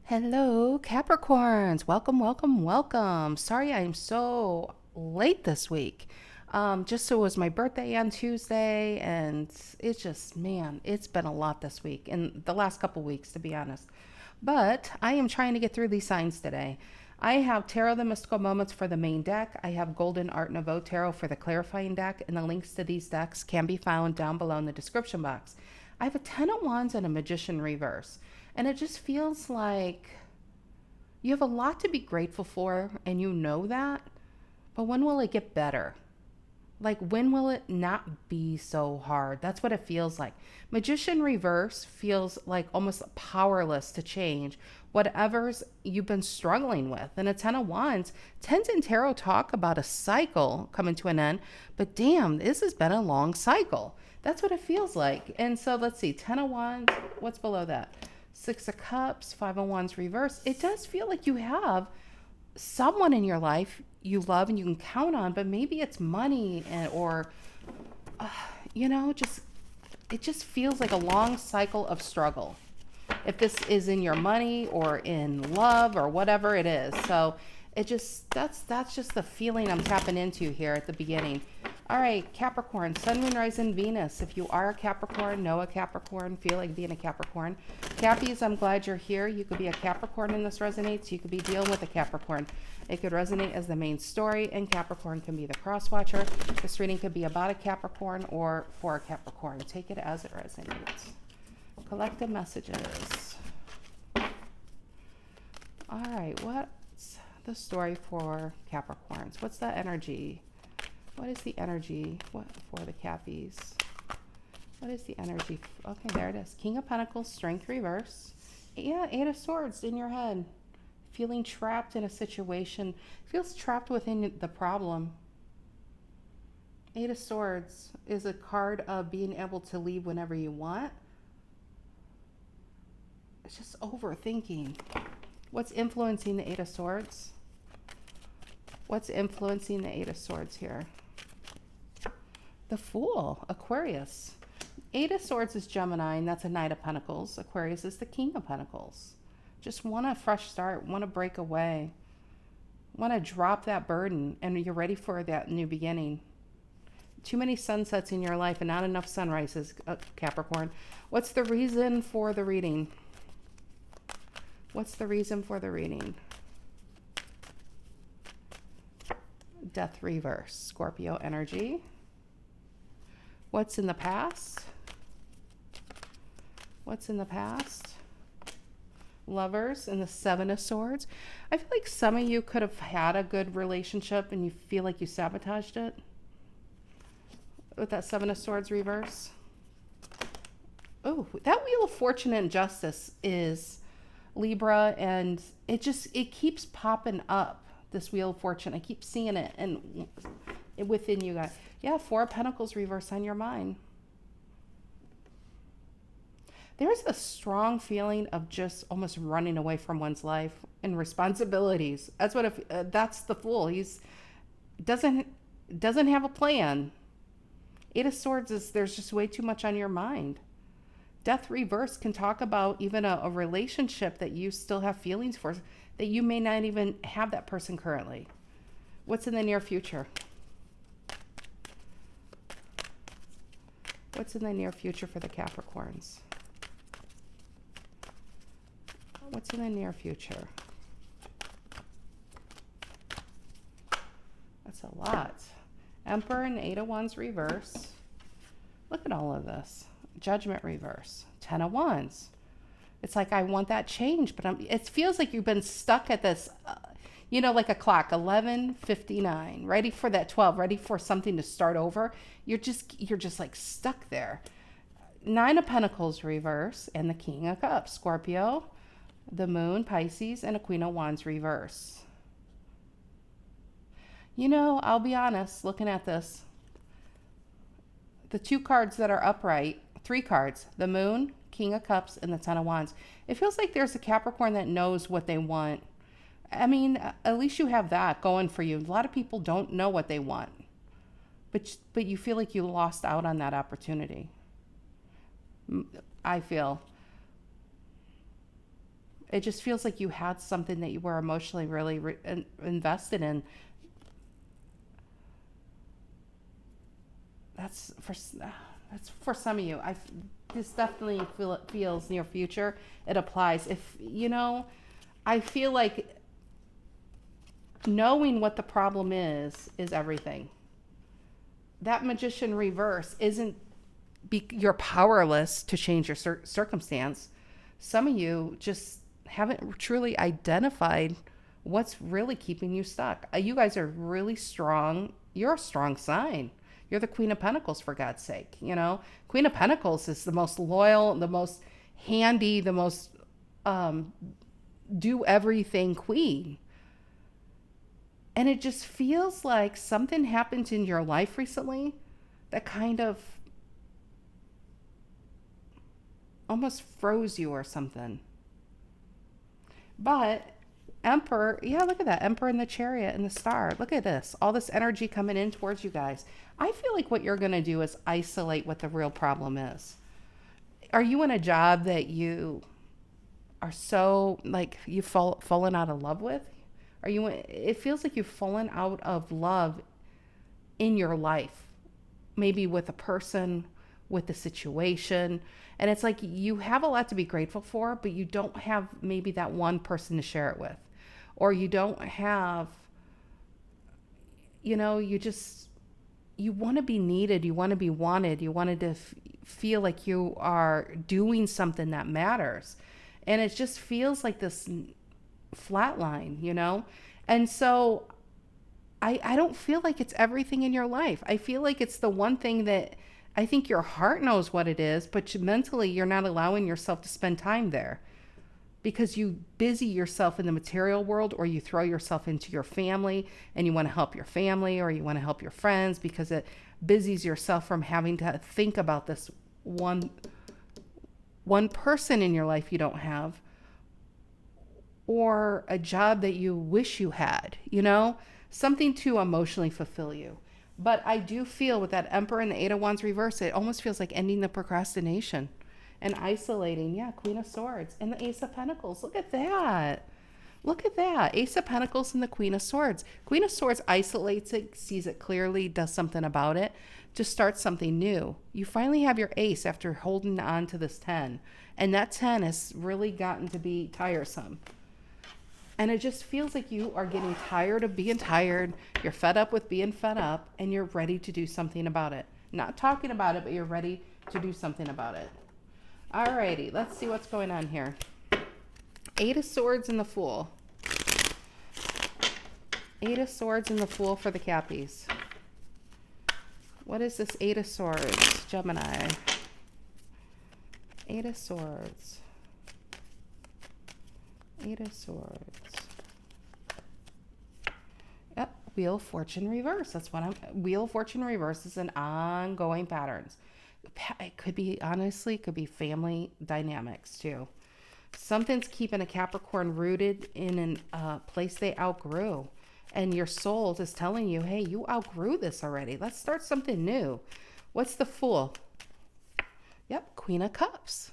Hello, Capricorns. Welcome, welcome, welcome. Sorry I'm so late this week. Just so it was my birthday on Tuesday, and it's just, man, it's been a lot this week and the last couple weeks, to be honest. But I am trying to get through these signs today. I have Tarot the Mystical Moments for the main deck. I have Golden Art Nouveau Tarot for the clarifying deck, and the links to these decks can be found down below in the description box. I have a Ten of Wands and a Magician reverse. And it just feels like you have a lot to be grateful for, and you know that. But when will it get better? Like, when will it not be so hard? That's what it feels like. Magician reverse feels like almost powerless to change whatever's you've been struggling with. And a Ten of Wands, Tens in Tarot talk about a cycle coming to an end, but damn, this has been a long cycle. That's what it feels like. And so let's see, Ten of Wands, what's below that? Six of Cups, Five of Wands reverse. It does feel like you have someone in your life you love and you can count on, but maybe it's money or, just it just feels like a long cycle of struggle. If this is in your money or in love or whatever it is, so it just that's just the feeling I'm tapping into here at the beginning. All right, Capricorn, Sun, Moon, Rising, Venus. If you are a Capricorn, know a Capricorn, feel like being a Capricorn. Cappies, I'm glad you're here. You could be a Capricorn and this resonates. You could be dealing with a Capricorn. It could resonate as the main story, and Capricorn can be the cross watcher. This reading could be about a Capricorn or for a Capricorn. Take it as it resonates. Collective messages. All right, what's the story for Capricorns? What's the energy? What is the energy for the Cappies? What is the energy? Okay, there it is. King of Pentacles, Strength reverse. Yeah, Eight of Swords in your head. Feeling trapped in a situation. Feels trapped within the problem. Eight of Swords is a card of being able to leave whenever you want. It's just overthinking. What's influencing the Eight of Swords? What's influencing the Eight of Swords here? The Fool, Aquarius. Eight of Swords is Gemini, and that's a Knight of Pentacles. Aquarius is the King of Pentacles. Just want a fresh start, want to break away, want to drop that burden, and you're ready for that new beginning. Too many sunsets in your life and not enough sunrises, Capricorn. What's the reason for the reading? What's the reason for the reading? Death reverse, Scorpio energy. What's in the past? What's in the past? Lovers and the Seven of Swords. I feel like some of you could have had a good relationship and you feel like you sabotaged it with that Seven of Swords reverse. Oh, that Wheel of Fortune and Justice is Libra, and it keeps popping up, this Wheel of Fortune. I keep seeing it and within you guys. Yeah, Four of Pentacles reverse on your mind. There's a strong feeling of just almost running away from one's life and responsibilities. That's what that's the Fool. He's doesn't have a plan. Eight of Swords is there's just way too much on your mind. Death reverse can talk about even a relationship that you still have feelings for, that you may not even have that person currently. What's in the near future? What's in the near future for the Capricorns? What's in the near future? That's a lot. Emperor and Eight of Wands reverse. Look at all of this. Judgment reverse. Ten of Wands. It's like I want that change, but it feels like you've been stuck at this, like a clock, 11:59, ready for that 12, ready for something to start over. You're just like stuck there. Nine of Pentacles reverse and the King of Cups, Scorpio, the Moon, Pisces, and a Queen of Wands reverse. I'll be honest, looking at this, the two cards that are upright, three cards, the Moon, King of Cups, and the Ten of Wands. It feels like there's a Capricorn that knows what they want. I mean, at least you have that going for you. A lot of people don't know what they want, but you feel like you lost out on that opportunity. I feel It just feels like you had something that you were emotionally really invested in. That's for that's for some of you. This definitely feels near future. It applies. If you know, I feel like knowing what the problem is everything. That magician reverse isn't you're powerless to change your circumstance. Some of you just haven't truly identified what's really keeping you stuck. You guys are really strong. You're a strong sign. You're the Queen of Pentacles, for God's sake. You know, Queen of Pentacles is the most loyal, the most handy, the most do everything queen. And it just feels like something happened in your life recently that kind of almost froze you or something. But Emperor, yeah, look at that. Emperor in the Chariot and the Star. Look at this. All this energy coming in towards you guys. I feel like what you're going to do is isolate what the real problem is. Are you in a job that you are so, like, you've fallen out of love with? Are you, it feels like you've fallen out of love in your life. Maybe with a person, with the situation. And it's like you have a lot to be grateful for, but you don't have maybe that one person to share it with. Or you don't have, you know, you want to be needed. You want to be wanted. You wanted to feel like you are doing something that matters. And it just feels like this flat line, you know? And so I don't feel like it's everything in your life. I feel like it's the one thing that I think your heart knows what it is, but mentally you're not allowing yourself to spend time there because you busy yourself in the material world, or you throw yourself into your family and you want to help your family, or you want to help your friends because it busies yourself from having to think about this one person in your life you don't have, or a job that you wish you had, you know, something to emotionally fulfill you. But I do feel with that Emperor and the Eight of Wands reverse, it almost feels like ending the procrastination and isolating. Yeah, Queen of Swords and the Ace of Pentacles. Look at that. Look at that. Ace of Pentacles and the Queen of Swords. Queen of Swords isolates it, sees it clearly, does something about it to start something new. You finally have your ace after holding on to this 10. And that 10 has really gotten to be tiresome. And it just feels like you are getting tired of being tired. You're fed up with being fed up, and you're ready to do something about it. Not talking about it, but you're ready to do something about it. Alrighty, let's see what's going on here. Eight of Swords and the Fool. Eight of Swords and the Fool for the Cappies. What is this Eight of Swords, Gemini? Eight of Swords. Eight of Swords. Yep, Wheel of Fortune reverse. That's what Wheel of Fortune reverse is an ongoing patterns. It could be, honestly, could be family dynamics too. Something's keeping a Capricorn rooted in a place they outgrew. And your soul is telling you, hey, you outgrew this already. Let's start something new. What's the Fool? Yep, Queen of Cups.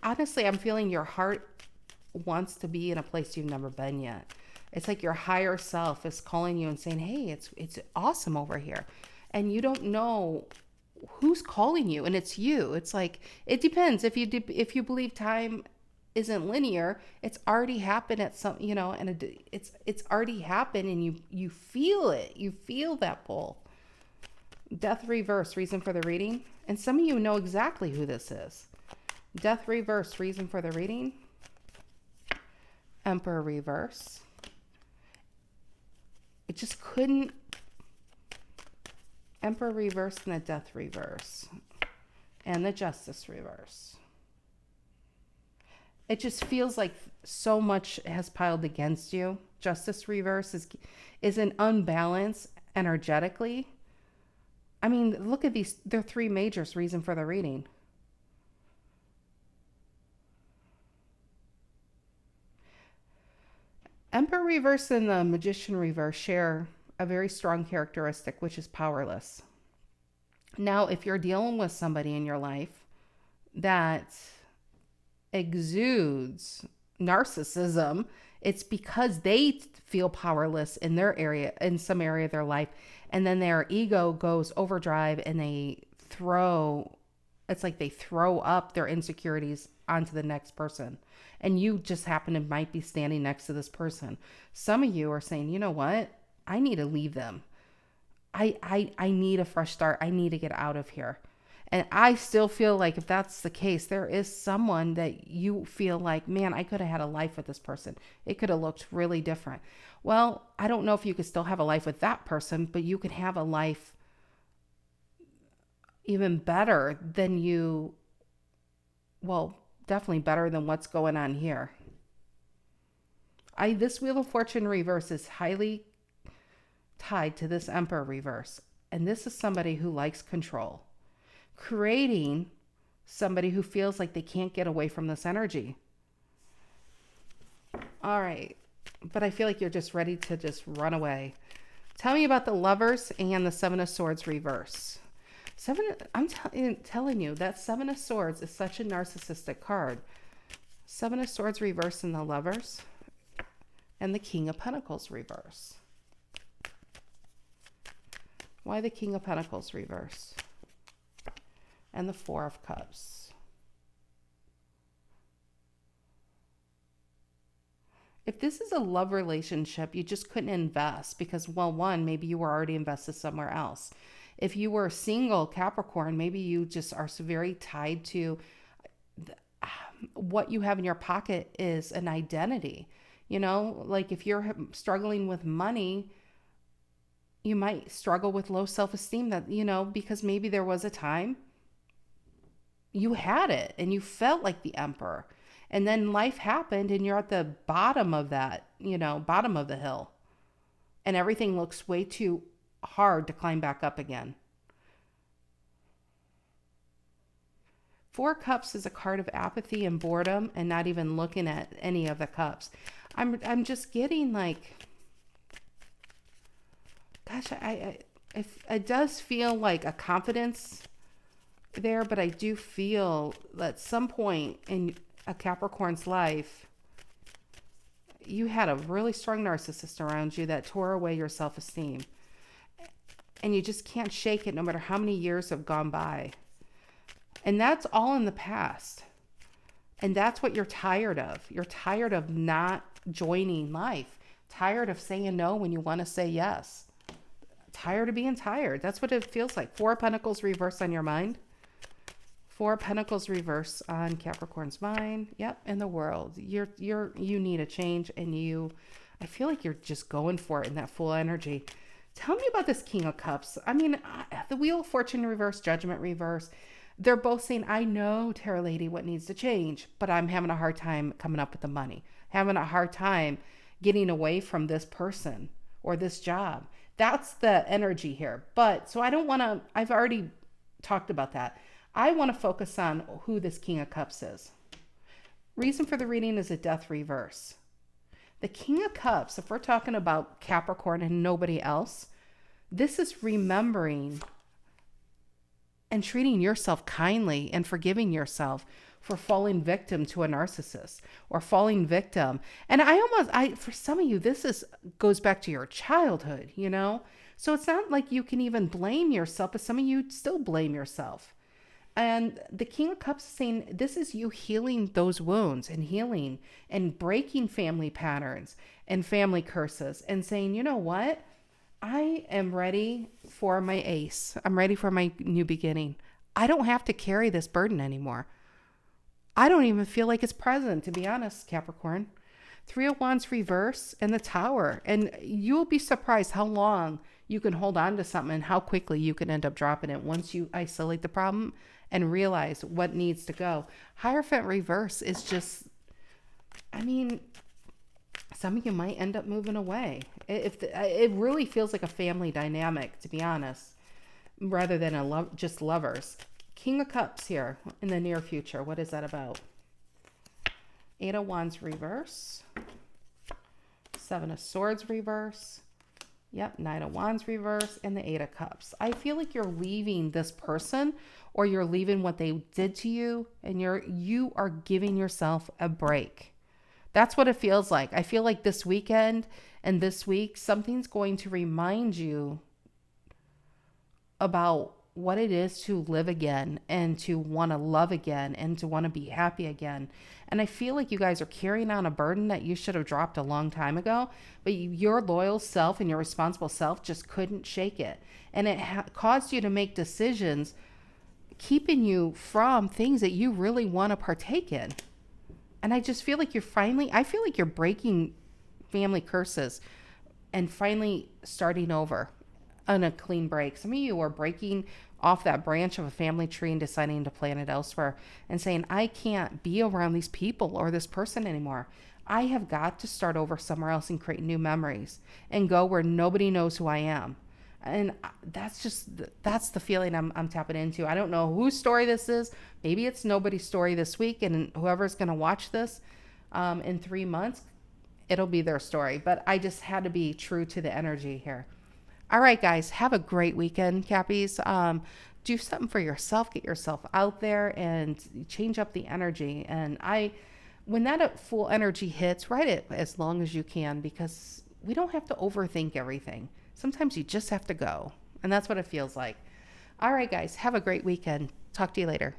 Honestly, I'm feeling your heart wants to be in a place you've never been yet. It's like your higher self is calling you and saying, hey, it's awesome over here. And you don't know who's calling you, and it's you. It's like, it depends. If you believe time isn't linear, it's already happened at some, you know, and it's already happened, and you feel it. You feel that pull. Death reverse, reason for the reading. And some of you know exactly who this is. Death reverse, reason for the reading. Emperor reverse. It just couldn't. Emperor reverse and the Death reverse. And the Justice reverse. It just feels like so much has piled against you. Justice reverse is an unbalance energetically. I mean, look at these. They're three majors, reason for the reading. Emperor reverse and the Magician reverse share a very strong characteristic, which is powerless. Now, if you're dealing with somebody in your life that exudes narcissism, it's because they feel powerless in their area, in some area of their life. And then their ego goes overdrive and it's like they throw up their insecurities onto the next person. And you just might be standing next to this person. Some of you are saying, you know what? I need to leave them. I need a fresh start. I need to get out of here. And I still feel like if that's the case, there is someone that you feel like, man, I could have had a life with this person. It could have looked really different. Well, I don't know if you could still have a life with that person, but you can have a life even better than definitely better than what's going on here. This Wheel of Fortune reverse is highly tied to this Emperor reverse. And this is somebody who likes control, creating somebody who feels like they can't get away from this energy. All right. But I feel like you're just ready to just run away. Tell me about the Lovers and the Seven of Swords reverse. I'm telling you, that Seven of Swords is such a narcissistic card. Seven of Swords reverse and the Lovers. And the King of Pentacles reverse. Why the King of Pentacles reverse? And the Four of Cups. If this is a love relationship, you just couldn't invest because, well, one, maybe you were already invested somewhere else. If you were single, Capricorn, maybe you just are so very tied to what you have in your pocket is an identity. You know, like if you're struggling with money, you might struggle with low self-esteem because maybe there was a time you had it and you felt like the emperor. And then life happened and you're at the bottom of that, bottom of the hill. And everything looks way too hard to climb back up again. Four Cups is a card of apathy and boredom and not even looking at any of the cups. I'm just getting like, gosh, it does feel like a confidence there, but I do feel that at some point in a Capricorn's life, you had a really strong narcissist around you that tore away your self-esteem. And you just can't shake it no matter how many years have gone by. And that's all in the past. And that's what you're tired of. You're tired of not joining life. Tired of saying no when you want to say yes. Tired of being tired. That's what it feels like. Four of Pentacles reverse on your mind. Four of Pentacles reverse on Capricorn's mind. Yep, in the world. You need a change, and I feel like you're just going for it in that full energy. Tell me about this King of Cups. I mean, the Wheel of Fortune reverse, Judgment reverse. They're both saying, I know, Tarot Lady, what needs to change, but I'm having a hard time coming up with the money. Having a hard time getting away from this person or this job. That's the energy here. But so I've already talked about that. I want to focus on who this King of Cups is. Reason for the reading is a Death reverse. The King of Cups, if we're talking about Capricorn and nobody else, this is remembering and treating yourself kindly and forgiving yourself for falling victim to a narcissist or falling victim. And for some of you, goes back to your childhood, So it's not like you can even blame yourself, but some of you still blame yourself. And the King of Cups is saying, this is you healing those wounds and healing and breaking family patterns and family curses and saying, you know what? I am ready for my ace. I'm ready for my new beginning. I don't have to carry this burden anymore. I don't even feel like it's present, to be honest, Capricorn. Three of Wands reverse and the Tower. And you'll be surprised how long you can hold on to something and how quickly you can end up dropping it once you isolate the problem and realize what needs to go. Hierophant reverse is just, some of you might end up moving away. It really feels like a family dynamic, to be honest, rather than just lovers. King of Cups here in the near future. What is that about? Eight of Wands reverse. Seven of Swords reverse. Yep, Knight of Wands reverse and the Eight of Cups. I feel like you're leaving this person, or you're leaving what they did to you, and you are giving yourself a break. That's what it feels like. I feel like this weekend and this week, something's going to remind you about what it is to live again and to want to love again and to want to be happy again. And I feel like you guys are carrying on a burden that you should have dropped a long time ago, but your loyal self and your responsible self just couldn't shake it. And it caused you to make decisions keeping you from things that you really want to partake in. And I just feel like I feel like you're breaking family curses and finally starting over on a clean break. Some of you are breaking off that branch of a family tree and deciding to plant it elsewhere and saying, I can't be around these people or this person anymore. I have got to start over somewhere else and create new memories and go where nobody knows who I am. And that's the feeling I'm tapping into. I don't know whose story this is. Maybe it's nobody's story this week, and whoever's going to watch this in 3 months, it'll be their story. But I just had to be true to the energy here. All right, guys, have a great weekend, Cappies. Do something for yourself. Get yourself out there and change up the energy. And when that full energy hits, write it as long as you can, because we don't have to overthink everything. Sometimes you just have to go. And that's what it feels like. All right, guys, have a great weekend. Talk to you later.